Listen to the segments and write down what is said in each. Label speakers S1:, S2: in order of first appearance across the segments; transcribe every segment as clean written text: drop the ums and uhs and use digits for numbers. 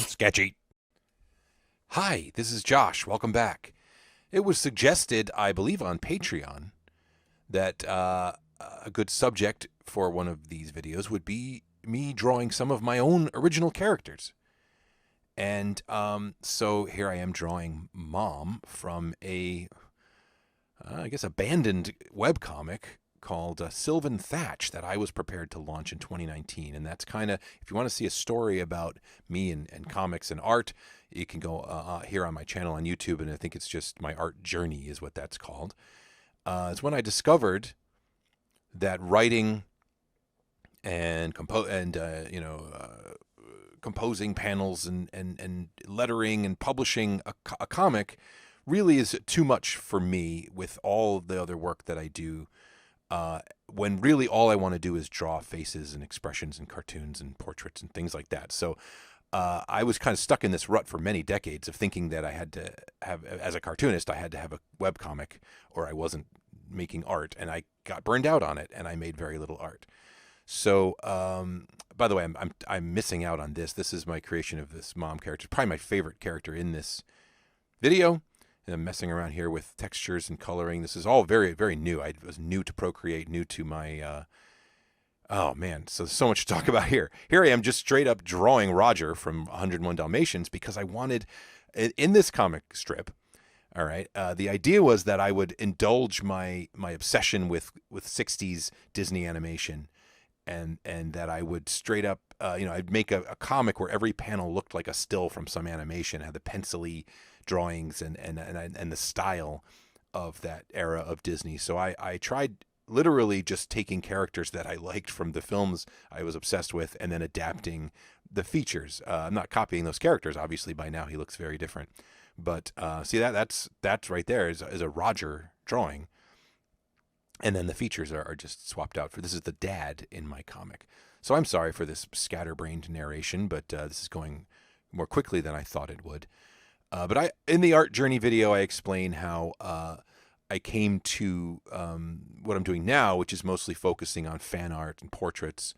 S1: Sketchy. Hi, this is Josh. Welcome back. It was suggested, I believe, on Patreon that a good subject for one of these videos would be me drawing some of my own original characters. And so here I am drawing Mom from a, I guess, abandoned webcomic called Sylvan Thatch that I was prepared to launch in 2019. And that's kind of, if you want to see a story about me and comics and art, you can go here on my channel on YouTube, and I think it's just my art journey is what that's called. It's when I discovered that writing and composing panels and lettering and publishing a comic really is too much for me with all the other work that I do. When really all I want to do is draw faces and expressions and cartoons and portraits and things like that. So I was kind of stuck in this rut for many decades of thinking that I had to have, as a cartoonist, I had to have a webcomic or I wasn't making art, and I got burned out on it and I made very little art. So, by the way, I'm missing out on this. This is my creation of this Mom character, probably my favorite character in this video. And I'm messing around here with textures and coloring. This is all very, very new. I was new to Procreate, new to my, oh man, so much to talk about here. Here I am just straight up drawing Roger from 101 Dalmatians because I wanted, in this comic strip, all right, the idea was that I would indulge my obsession with 60s Disney animation, and that I would straight up, I'd make a comic where every panel looked like a still from some animation, had the pencil-y drawings and the style of that era of Disney. So I tried literally just taking characters that I liked from the films I was obsessed with and then adapting the features. I'm not copying those characters. Obviously, by now he looks very different. But see, that's right there is a Roger drawing. And then the features are just swapped out for, this is the dad in my comic. So I'm sorry for this scatterbrained narration, but this is going more quickly than I thought it would. But in the art journey video, I explain how I came to what I'm doing now, which is mostly focusing on fan art and portraits.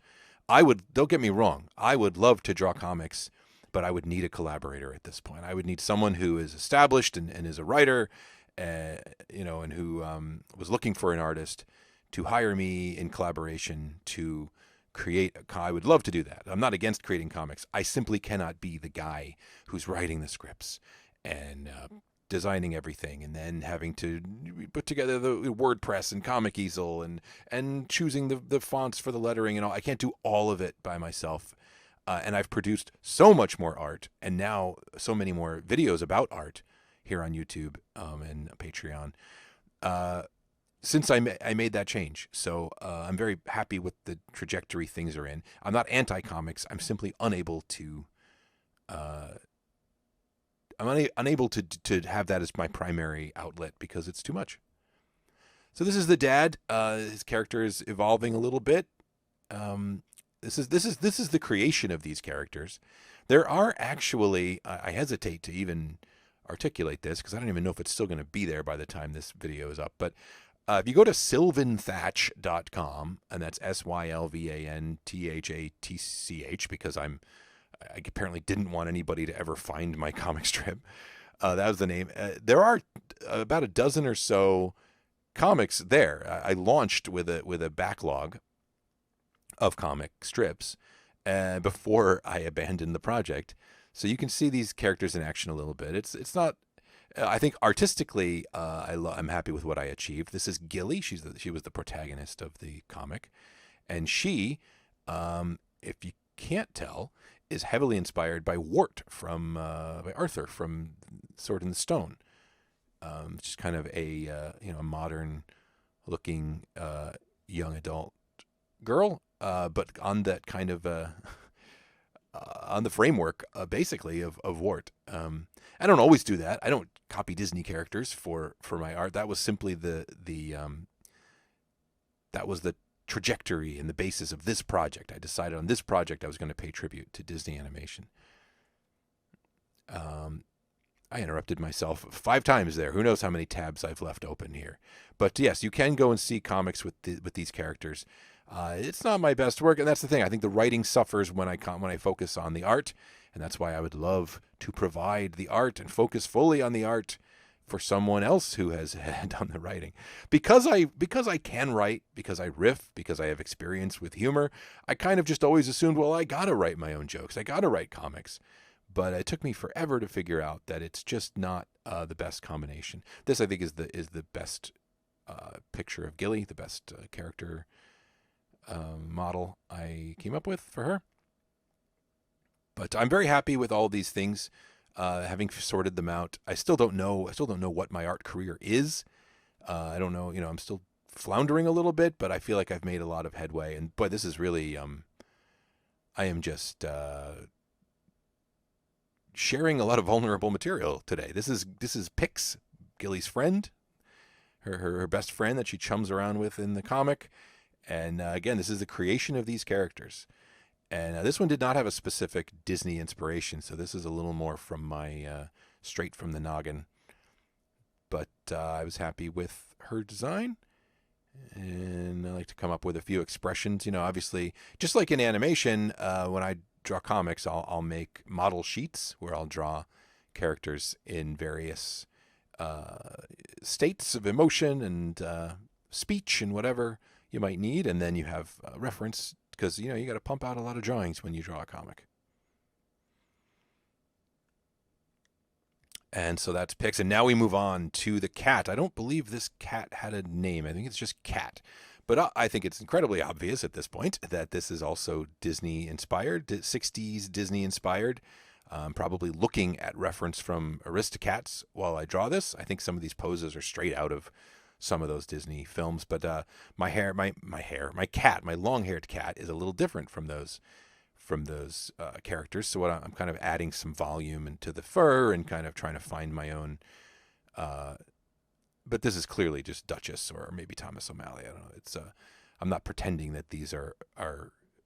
S1: Don't get me wrong, I would love to draw comics, but I would need a collaborator at this point. I would need someone who is established and is a writer, and who was looking for an artist to hire me in collaboration to create. I would love to do that. I'm not against creating comics. I simply cannot be the guy who's writing the scripts and designing everything, and then having to put together the WordPress and Comic Easel and choosing the fonts for the lettering and all. I can't do all of it by myself. And I've produced so much more art, and now so many more videos about art here on YouTube and Patreon since I made that change. So I'm very happy with the trajectory things are in. I'm not anti-comics. I'm simply unable to unable to have that as my primary outlet because it's too much. So this is the dad. His character is evolving a little bit. This is the creation of these characters. There are actually, I hesitate to even articulate this because I don't even know if it's still going to be there by the time this video is up. But if you go to sylvanthatch.com, and that's SYLVANTHATCH, because I apparently didn't want anybody to ever find my comic strip. That was the name. There are about a dozen or so comics there. I launched with a backlog of comic strips before I abandoned the project. So you can see these characters in action a little bit. It's not, I think artistically, I'm happy with what I achieved. This is Gilly. She was the protagonist of the comic. And she, if you can't tell, is heavily inspired by Wart by Arthur from Sword in the Stone. Which is kind of a modern looking young adult girl, but on that kind of on the framework basically of Wart. I don't always do that. I don't copy Disney characters for my art. That was simply that was the trajectory and the basis of this project. I decided on this project I was going to pay tribute to Disney animation. I interrupted myself 5 times there. Who knows how many tabs I've left open here. But yes, you can go and see comics with these characters. It's not my best work, and that's the thing. I think the writing suffers when I focus on the art, and that's why I would love to provide the art and focus fully on the art for someone else who has done the writing. Because I can write, because I riff, because I have experience with humor, I kind of just always assumed, well, I gotta write my own jokes. I gotta write comics. But it took me forever to figure out that it's just not the best combination. This, I think, is the best picture of Gilly, the best character model I came up with for her. But I'm very happy with all these things. Having sorted them out, I still don't know. I still don't know what my art career is. I don't know. I'm still floundering a little bit, but I feel like I've made a lot of headway. And boy, this is really. I am just sharing a lot of vulnerable material today. This is Pix, Gilly's friend, her best friend that she chums around with in the comic. And again, this is the creation of these characters. And this one did not have a specific Disney inspiration, so this is a little more from my straight from the noggin. But I was happy with her design, and I like to come up with a few expressions. Obviously, just like in animation, when I draw comics, I'll make model sheets where I'll draw characters in various states of emotion and speech and whatever you might need, and then you have a reference. Because, you got to pump out a lot of drawings when you draw a comic. And so that's Pix. And now we move on to the cat. I don't believe this cat had a name. I think it's just Cat. But I think it's incredibly obvious at this point that this is also Disney-inspired, 60s Disney-inspired. Probably looking at reference from Aristocats while I draw this. I think some of these poses are straight out of some of those Disney films, but my cat, my long-haired cat, is a little different from those characters. So I'm kind of adding some volume into the fur and kind of trying to find my own. But this is clearly just Duchess or maybe Thomas O'Malley. I don't know. It's I'm not pretending that these are.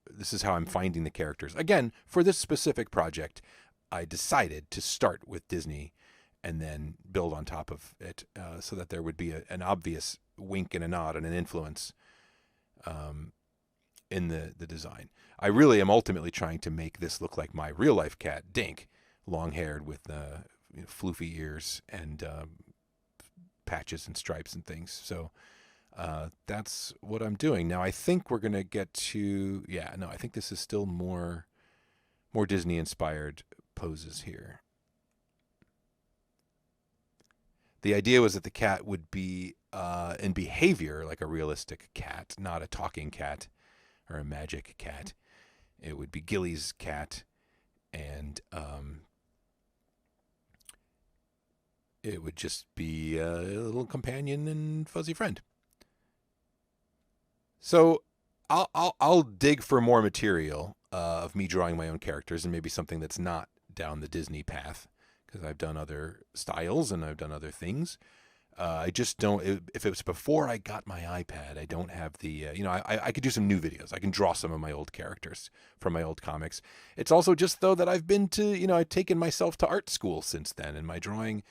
S1: This is how I'm finding the characters. Again, for this specific project, I decided to start with Disney and then build on top of it so that there would be an obvious wink and a nod and an influence in the design. I really am ultimately trying to make this look like my real-life cat, Dink, long-haired with floofy ears and patches and stripes and things. So that's what I'm doing. Now, I think we're going to get to... I think this is still more Disney-inspired poses here. The idea was that the cat would be in behavior like a realistic cat, not a talking cat or a magic cat. It would be Gilly's cat, and it would just be a little companion and fuzzy friend. So I'll dig for more material of me drawing my own characters and maybe something that's not down the Disney path, because I've done other styles and I've done other things. I just don't, if it was before I got my iPad, I don't have the, I could do some new videos. I can draw some of my old characters from my old comics. It's also just, though, that I've been to, I've taken myself to art school since then, and my drawing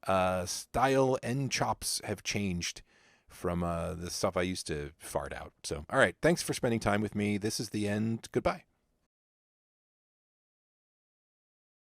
S1: style and chops have changed from the stuff I used to fart out. So, all right, thanks for spending time with me. This is the end. Goodbye.